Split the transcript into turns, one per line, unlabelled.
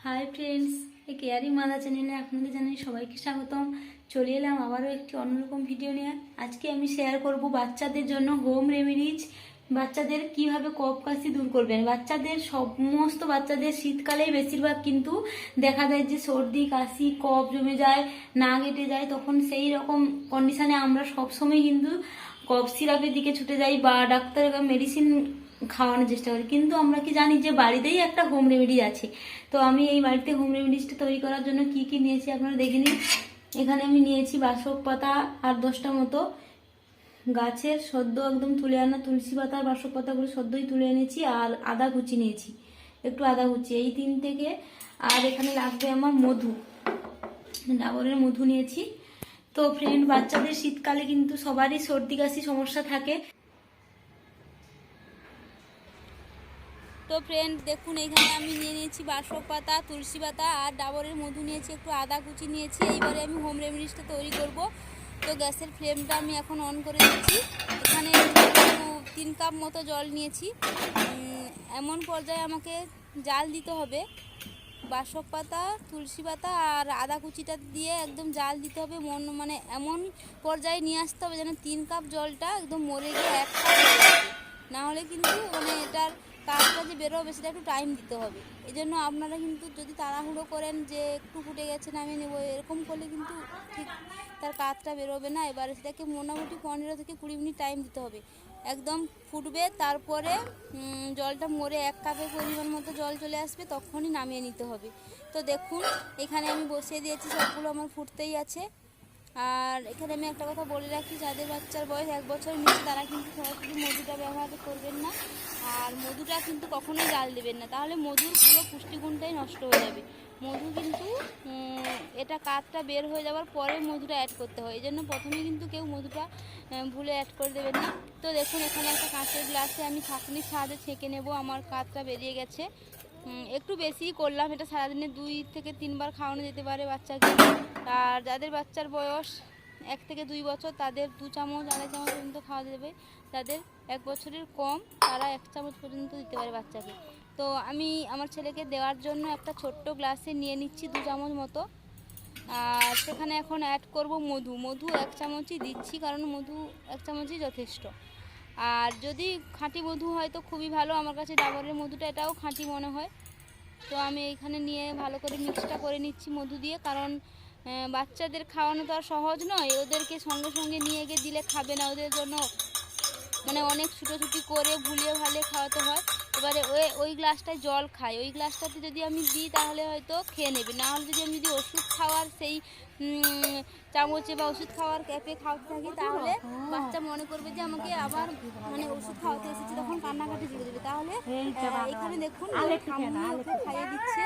Hi friends, এই caring mother চ্যানেলে আপনাদের জানাই সবাইকে স্বাগতম। চলে এলাম আবারও একটি অন্যরকম ভিডিও নিয়ে। আজকে আমি শেয়ার করব বাচ্চাদের জন্য হোম রেমেডিজ, বাচ্চাদের কিভাবে কফ কাশি দূর করবেন। বাচ্চাদের সমস্ত বাচ্চাদের শীতকালেই বেশিরভাগ কিন্তু দেখা যায় যে সর্দি কাশি কফ জমে যায়, নাক কেটে যায়। তখন সেই রকম কন্ডিশনে আমরা সবসময় কিন্তু কফ সিরাপের দিকে ছুটে যাই বা ডাক্তারের মেডিসিন খাওয়ানোর চেষ্টা করি, কিন্তু আমরা কি জানি যে বাড়িতেই একটা হোম রেমেডি আছে। তো আমি এই বাড়িতে হোম রেমেডিসটা তৈরি করার জন্য কি কি নিয়েছি আপনারা দেখে নিন। এখানে আমি নিয়েছি বাসক পাতা আর 10টা মতো, গাছের সদ্য একদম তুলে আনা তুলসী পাতা আর বাসক পাতাগুলো সদ্যই তুলে এনেছি, আর আদা কুচি নিয়েছি, একটু আদা কুচি, এই 3 থেকে। আর এখানে লাগবে আমার মধু, ডাবরের মধু নিয়েছি। তো ফ্রেন্ড, বাচ্চাদের শীতকালে কিন্তু সবারই সর্দি কাশি সমস্যা থাকে। তো ফ্রেন্ড দেখুন, এখানে আমি নিয়ে নিয়েছি বাসক পাতা, তুলসী পাতা আর ডাবরের মধু নিয়েছি, একটু আদা কুচি নিয়েছি। এইবারে আমি হোম রেমেডিসটা তৈরি করব। তো গ্যাসের ফ্লেমটা আমি এখন অন করে দিচ্ছি। এখানে 3 কাপ মতো জল নিয়েছি। এমন পর্যায়ে আমাকে জাল দিতে হবে। বাসক পাতা, তুলসী পাতা আর আদা কুচিটা দিয়ে একদম জাল দিতে হবে। মানে এমন পর্যায়ে নিয়ে আসতে হবে যেন 3 কাপ জলটা একদম মরে গিয়ে 1 কাপ হয়ে যাবে। না হলে কিন্তু মানে এটার কাজটা যে বেরোবে সেটা একটু টাইম দিতে হবে। এই জন্য আপনারা কিন্তু যদি তাড়াহুড়ো করেন যে একটু ফুটে গেছে নামিয়ে নেবো, এরকম করলে কিন্তু ঠিক তার কাজটা বেরোবে না। এবারে সেটাকে মোটামুটি 15 থেকে 20 মিনিট টাইম দিতে হবে। একদম ফুটবে, তারপরে জলটা মরে 1 কাপের পরিমাণ মতো জল চলে আসবে, তখনই নামিয়ে নিতে হবে। তো দেখুন, এখানে আমি বসিয়ে দিয়েছি, সবগুলো আমার ফুটতেই আছে। আর এখানে আমি একটা কথা বলে রাখি, যাদের বাচ্চার বয়স 1 বছরের নিচে তারা কিন্তু সরাসরি মধুটা ব্যবহার করবেন না। আর মধুটা কিন্তু কখনোই জাল দেবেন না, তাহলে মধুর পুরো পুষ্টিগুণটাই নষ্ট হয়ে যাবে। মধু কিন্তু এটা কাঠটা বের হয়ে যাওয়ার পরে মধুটা অ্যাড করতে হয়, এই জন্য প্রথমে কিন্তু কেউ মধুটা ভুলে অ্যাড করে দেবেন না। তো দেখুন, এখানে একটা কাঁচের গ্লাসে আমি ছাঁকনির সাহায্যে ছেঁকে নেব। আমার কাঠটা বেরিয়ে গেছে। একটু বেশিই করলাম, এটা সারাদিনে 2 থেকে 3 বার খাওয়ানো যেতে পারে বাচ্চাকে। আর যাদের বাচ্চার বয়স 1 থেকে 2 বছর তাদের 2 চামচ 2.5 চামচ পর্যন্ত খাওয়া যাবে। যাদের 1 বছরের কম তারা 1 চামচ পর্যন্ত দিতে পারে বাচ্চাকে। তো আমি আমার ছেলেকে দেওয়ার জন্য একটা ছোট্ট গ্লাসে নিয়ে নিচ্ছি 2 চামচ মতো। আর সেখানে এখন অ্যাড করব মধু। মধু 1 চামচই দিচ্ছি, কারণ মধু 1 চামচই যথেষ্ট। আর যদি খাঁটি মধু হয় তো খুবই ভালো, আমার কাছে ডাবরের মধুটা এটাও খাঁটি মনে হয়। তো আমি এখানে নিয়ে ভালো করে মিক্সটা করে নিচ্ছি মধু দিয়ে, কারণ বাচ্চাদের খাওয়ানো তো আর সহজ নয়। ওদেরকে সঙ্গে সঙ্গে নিয়ে গিয়ে দিলে খাবে না, ওদের জন্য মানে অনেক ছুটোছুটি করে ভুলিয়ে ভালিয়ে খাওয়াতে হয়। এবারে ওই গ্লাসটায় জল খায়, ওই গ্লাসটাতে যদি আমি দিই তাহলে হয়তো খেয়ে নেবে। না হলে যদি আমি ওষুধ খাওয়ার সেই চামচে বা ওষুধ খাওয়ার ক্যাপে খাওয়াতে থাকি, তাহলে বাচ্চা মনে করবে যে আমাকে আবার মানে ওষুধ খাওয়াতে এসেছি, তখন কান্নাকাটি জুড়ে দেবে। তাহলে এখানে দেখুন খাইয়ে দিচ্ছে।